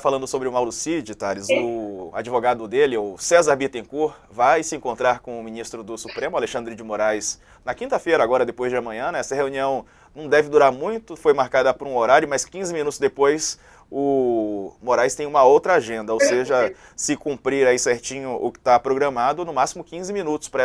Falando sobre o Mauro Cid, Thales, o advogado dele, o César Bittencourt, vai se encontrar com o ministro do Supremo, Alexandre de Moraes, na quinta-feira, agora depois de amanhã. Né? Essa reunião não deve durar muito, foi marcada por um horário, mas 15 minutos depois o Moraes tem uma outra agenda, ou seja, se cumprir aí certinho o que está programado, no máximo 15 minutos para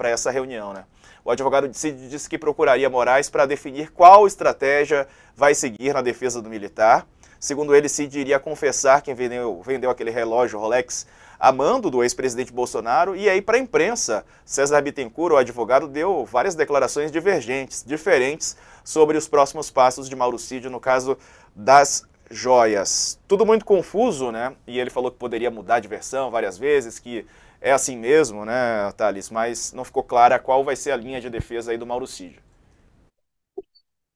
essa reunião. Né? O advogado Cid disse que procuraria Moraes para definir qual estratégia vai seguir na defesa do militar. Segundo ele, Cid iria confessar quem vendeu aquele relógio Rolex a mando do ex-presidente Bolsonaro. E aí, para a imprensa, César Bittencourt, o advogado, deu várias declarações diferentes, sobre os próximos passos de Mauro Cid no caso das joias. Tudo muito confuso, né? E ele falou que poderia mudar de versão várias vezes, que é assim mesmo, né, Thales? Mas não ficou clara qual vai ser a linha de defesa aí do Mauro Cid.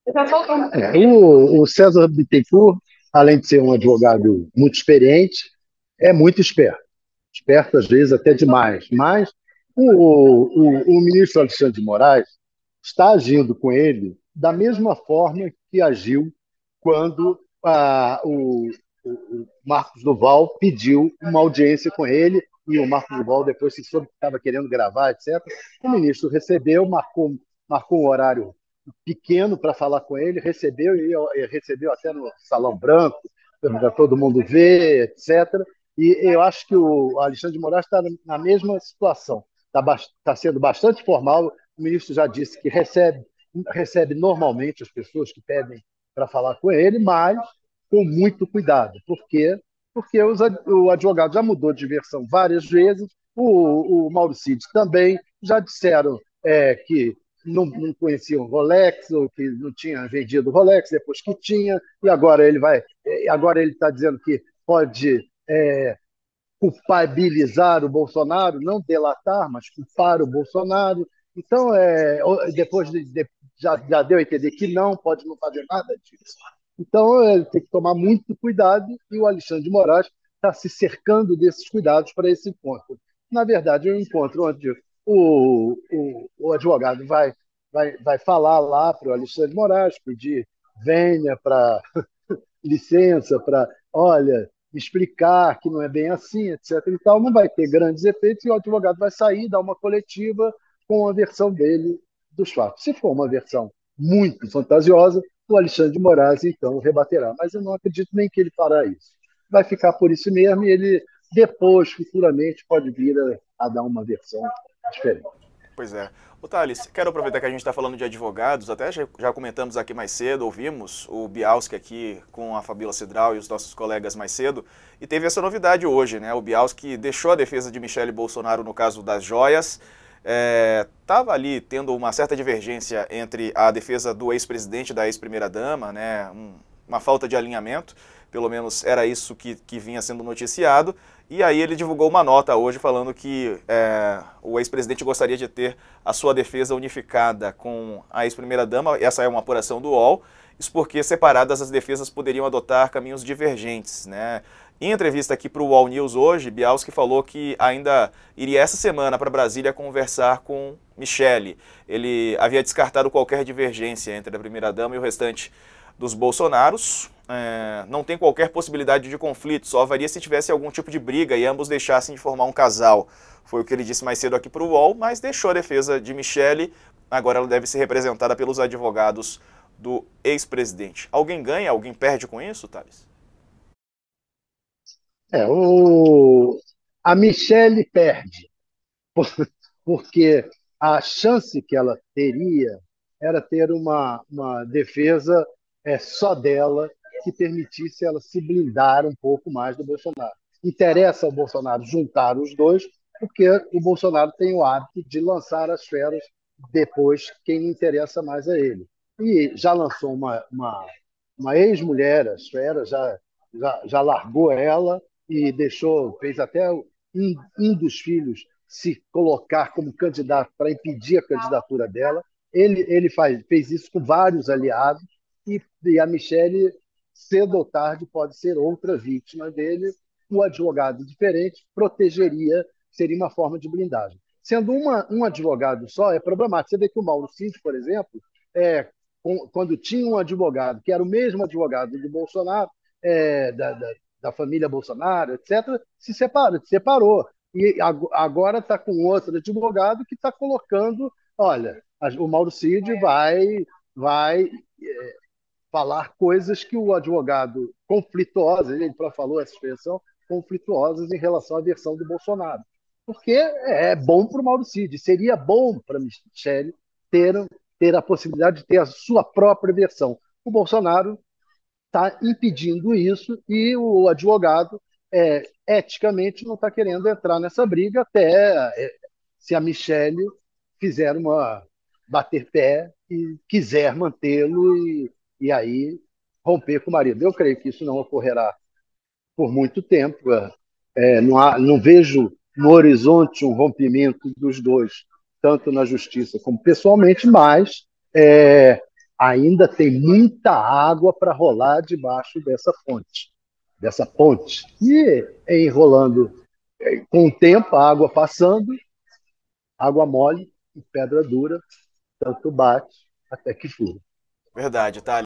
O César Bittencourt, além de ser um advogado muito experiente, é muito esperto. Esperto, às vezes, até demais. Mas o ministro Alexandre de Moraes está agindo com ele da mesma forma que agiu quando o Marcos Duval pediu uma audiência com ele e o Marcos Duval depois se soube que estava querendo gravar, etc. O ministro recebeu, marcou um horário pequeno para falar com ele, recebeu até no Salão Branco, para todo mundo ver, etc. E eu acho que o Alexandre de Moraes está na mesma situação. Está sendo bastante formal. O ministro já disse que recebe normalmente as pessoas que pedem para falar com ele, mas com muito cuidado. Por quê? Porque o advogado já mudou de versão várias vezes, o Mauro Cid também, já disseram que não conheciam Rolex, ou que não tinha vendido Rolex, depois que tinha, e agora ele está dizendo que pode culpabilizar o Bolsonaro, não delatar, mas culpar o Bolsonaro. Então, já deu a entender que não, pode não fazer nada disso. Então, ele tem que tomar muito cuidado e o Alexandre de Moraes está se cercando desses cuidados para esse encontro. Na verdade, é um encontro onde o advogado vai falar lá para o Alexandre de Moraes, pedir venha para licença para, olha, explicar que não é bem assim, etc. E tal, não vai ter grandes efeitos e o advogado vai sair, dar uma coletiva com a versão dele dos fatos. Se for uma versão muito fantasiosa, o Alexandre de Moraes, então, rebaterá. Mas eu não acredito nem que ele fará isso. Vai ficar por isso mesmo e ele, depois, futuramente, pode vir a dar uma versão diferente. Pois é. Ô Thales, quero aproveitar que a gente está falando de advogados, até já comentamos aqui mais cedo, ouvimos o Bialski aqui com a Fabíola Cidral e os nossos colegas mais cedo, e teve essa novidade hoje, né? O Bialski deixou a defesa de Michele Bolsonaro no caso das joias, estava ali tendo uma certa divergência entre a defesa do ex-presidente e da ex-primeira-dama, né? Uma falta de alinhamento, pelo menos era isso que vinha sendo noticiado. E aí ele divulgou uma nota hoje falando que o ex-presidente gostaria de ter a sua defesa unificada com a ex-primeira-dama. Essa é uma apuração do UOL. Isso porque separadas as defesas poderiam adotar caminhos divergentes, né? Em entrevista aqui para o UOL News hoje, Bialski falou que ainda iria essa semana para Brasília conversar com Michele. Ele havia descartado qualquer divergência entre a primeira-dama e o restante dos Bolsonaros. Não tem qualquer possibilidade de conflito, só haveria se tivesse algum tipo de briga e ambos deixassem de formar um casal. Foi o que ele disse mais cedo aqui para o UOL, mas deixou a defesa de Michele. Agora ela deve ser representada pelos advogados do ex-presidente. Alguém ganha, alguém perde com isso, Thales? É, o, a Michelle perde, porque a chance que ela teria era ter uma defesa só dela que permitisse ela se blindar um pouco mais do Bolsonaro. Interessa ao Bolsonaro juntar os dois, porque o Bolsonaro tem o hábito de lançar as feras depois quem interessa mais a ele. E já lançou uma ex-mulher, as feras, já largou ela e fez até um dos filhos se colocar como candidato para impedir a candidatura dela. Ele fez isso com vários aliados e a Michelle, cedo ou tarde, pode ser outra vítima dele. O advogado diferente protegeria, seria uma forma de blindagem. Sendo um advogado só, é problemático. Você vê que o Mauro Cid, por exemplo, quando tinha um advogado que era o mesmo advogado do Bolsonaro, da família Bolsonaro, etc., se separou. E agora está com outro advogado que está colocando, olha, o Mauro Cid vai falar coisas que o advogado conflituosas, ele falou essa expressão, conflituosas em relação à versão do Bolsonaro. Porque é bom para o Mauro Cid, seria bom para Michele ter, ter a possibilidade de ter a sua própria versão. O Bolsonaro está impedindo isso e o advogado, eticamente, não está querendo entrar nessa briga até se a Michele fizer uma bater pé e quiser mantê-lo e aí romper com o marido. Eu creio que isso não ocorrerá por muito tempo. Não vejo no horizonte um rompimento dos dois, tanto na justiça como pessoalmente, mas ainda tem muita água para rolar debaixo dessa ponte. E enrolando, com o tempo, a água passando, água mole e pedra dura, tanto bate até que fura. Verdade, tá?